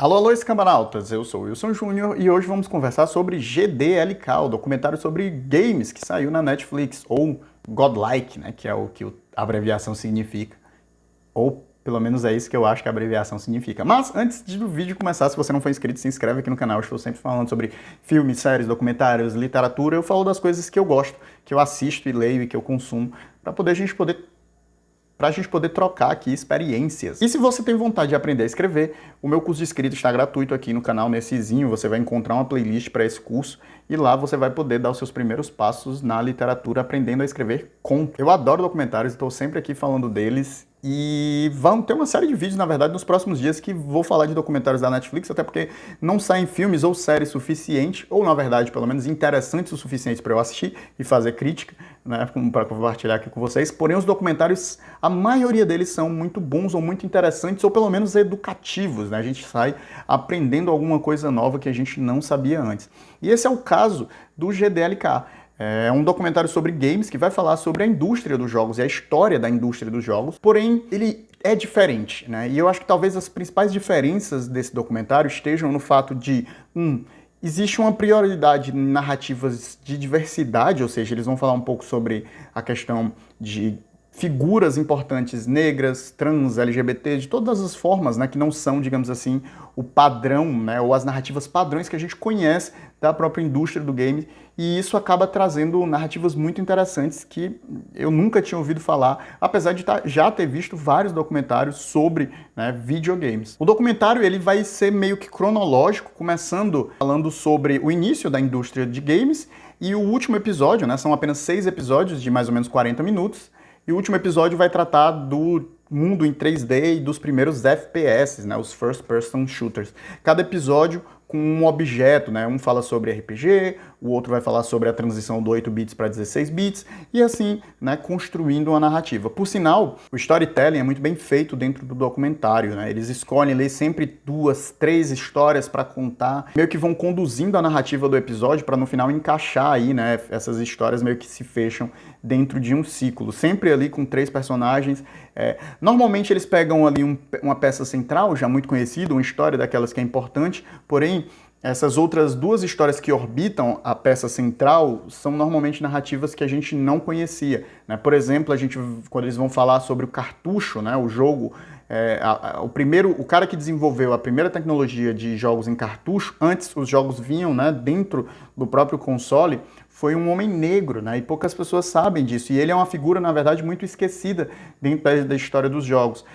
Alô, alô, escambanautas! Eu sou o Wilson Júnior e hoje vamos conversar sobre GDLK, o documentário sobre games que saiu na Netflix, ou Godlike, né, que é o que a abreviação significa. Ou pelo menos é isso que eu acho que a abreviação significa. Mas antes do vídeo começar, se você não for inscrito, se inscreve aqui no canal. Eu estou sempre falando sobre filmes, séries, documentários, literatura. Eu falo das coisas que eu gosto, que eu assisto e leio e que eu consumo, para a gente poder trocar aqui experiências. E se você tem vontade de aprender a escrever, o meu curso de escrita está gratuito aqui no canal, nessezinho. Você vai encontrar uma playlist para esse curso e lá você vai poder dar os seus primeiros passos na literatura, aprendendo a escrever conto. Eu adoro documentários, estou sempre aqui falando deles. E vão ter uma série de vídeos, na verdade, nos próximos dias que vou falar de documentários da Netflix, até porque não saem filmes ou séries suficientes, ou na verdade, pelo menos interessantes o suficiente para eu assistir e fazer crítica, né, para compartilhar aqui com vocês. Porém, os documentários, a maioria deles são muito bons ou muito interessantes, ou pelo menos educativos, né? A gente sai aprendendo alguma coisa nova que a gente não sabia antes. E esse é o caso do GDLK. É um documentário sobre games que vai falar sobre a indústria dos jogos e a história da indústria dos jogos, porém ele é diferente, né? E eu acho que talvez as principais diferenças desse documentário estejam no fato de, existe uma prioridade em narrativas de diversidade, ou seja, eles vão falar um pouco sobre a questão de figuras importantes negras, trans, LGBT, de todas as formas, né, que não são, digamos assim, o padrão, né, ou as narrativas padrões que a gente conhece da própria indústria do game, e isso acaba trazendo narrativas muito interessantes que eu nunca tinha ouvido falar, apesar de já ter visto vários documentários sobre, né, videogames. O documentário ele vai ser meio que cronológico, começando falando sobre o início da indústria de games, e o último episódio, né, são apenas 6 episódios de mais ou menos 40 minutos, e o último episódio vai tratar do mundo em 3D e dos primeiros FPS, né, os First Person Shooters. Cada episódio com um objeto, né? Um fala sobre RPG, o outro vai falar sobre a transição do 8 bits para 16 bits, e assim, né, construindo uma narrativa. Por sinal, o storytelling é muito bem feito dentro do documentário, né? Eles escolhem ler sempre 2, 3 histórias para contar, meio que vão conduzindo a narrativa do episódio para no final encaixar aí, né? Essas histórias meio que se fecham dentro de um ciclo, sempre ali com 3 personagens. Normalmente eles pegam ali uma peça central, já muito conhecida, uma história daquelas que é importante, porém essas outras 2 histórias que orbitam a peça central são normalmente narrativas que a gente não conhecia, né? Por exemplo, quando eles vão falar sobre o cartucho, né, o jogo, o cara que desenvolveu a primeira tecnologia de jogos em cartucho, antes os jogos vinham, né, dentro do próprio console, foi um homem negro, né, e poucas pessoas sabem disso, e ele é uma figura, na verdade, muito esquecida dentro da história dos jogos.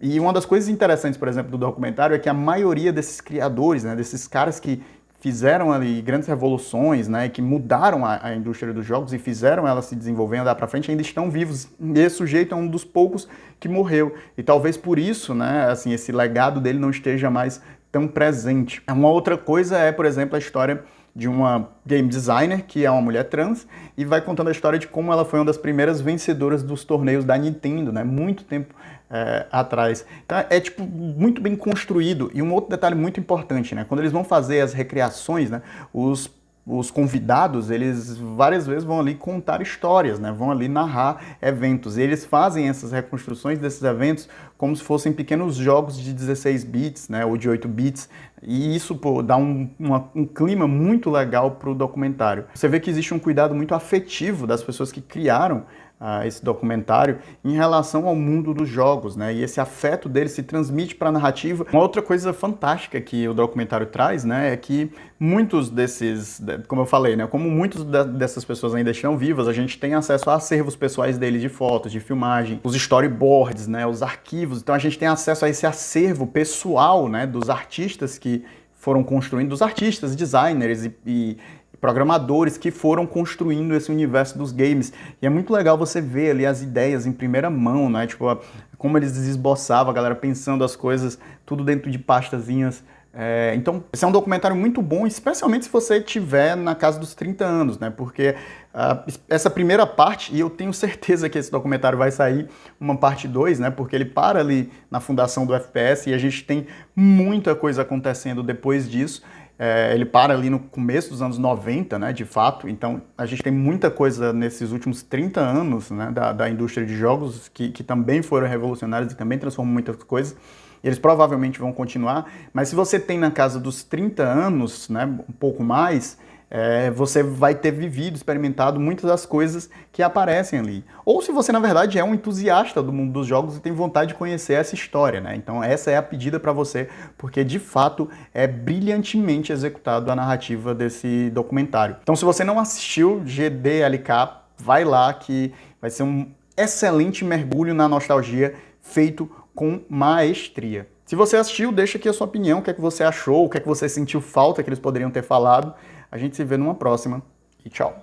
E uma das coisas interessantes, por exemplo, do documentário é que a maioria desses criadores, né, desses caras que fizeram ali grandes revoluções, né, que mudaram a indústria dos jogos e fizeram ela se desenvolver, andar para frente, ainda estão vivos. E esse sujeito é um dos poucos que morreu. E talvez por isso, né, assim, esse legado dele não esteja mais tão presente. Uma outra coisa é, por exemplo, a história de uma game designer, que é uma mulher trans, e vai contando a história de como ela foi uma das primeiras vencedoras dos torneios da Nintendo, né, muito tempo atrás. Então é tipo muito bem construído. E um outro detalhe muito importante, né, quando eles vão fazer as recriações, né, os convidados, eles várias vezes vão ali contar histórias, né? Vão ali narrar eventos. E eles fazem essas reconstruções desses eventos como se fossem pequenos jogos de 16 bits, né? Ou de 8 bits. E isso, pô, dá um clima muito legal para o documentário. Você vê que existe um cuidado muito afetivo das pessoas que criaram esse documentário em relação ao mundo dos jogos, né? E esse afeto dele se transmite para a narrativa. Uma outra coisa fantástica que o documentário traz, né, é que muitos desses, como eu falei, né, como muitas dessas pessoas ainda estão vivas, a gente tem acesso a acervos pessoais dele de fotos, de filmagem, os storyboards, né, os arquivos. Então a gente tem acesso a esse acervo pessoal, né, dos artistas que foram construindo, dos artistas, designers e programadores que foram construindo esse universo dos games. E é muito legal você ver ali as ideias em primeira mão, né? Tipo, como eles esboçavam, a galera pensando as coisas, tudo dentro de pastazinhas. Então, esse é um documentário muito bom, especialmente se você estiver na casa dos 30 anos, né? Porque essa primeira parte, e eu tenho certeza que esse documentário vai sair uma parte 2, né? Porque ele para ali na fundação do FPS e a gente tem muita coisa acontecendo depois disso. Ele para ali no começo dos anos 90, né, de fato. Então a gente tem muita coisa nesses últimos 30 anos, né, da indústria de jogos que também foram revolucionários e também transformam muitas coisas. e eles provavelmente vão continuar, mas se você tem na casa dos 30 anos, né, um pouco mais, você vai ter vivido, experimentado muitas das coisas que aparecem ali. Ou se você, na verdade, é um entusiasta do mundo dos jogos e tem vontade de conhecer essa história, né? Então essa é a pedida para você, porque de fato é brilhantemente executado a narrativa desse documentário. Então se você não assistiu GDLK, vai lá que vai ser um excelente mergulho na nostalgia feito com maestria. Se você assistiu, deixa aqui a sua opinião, o que é que você achou, o que é que você sentiu falta que eles poderiam ter falado. A gente se vê numa próxima e tchau!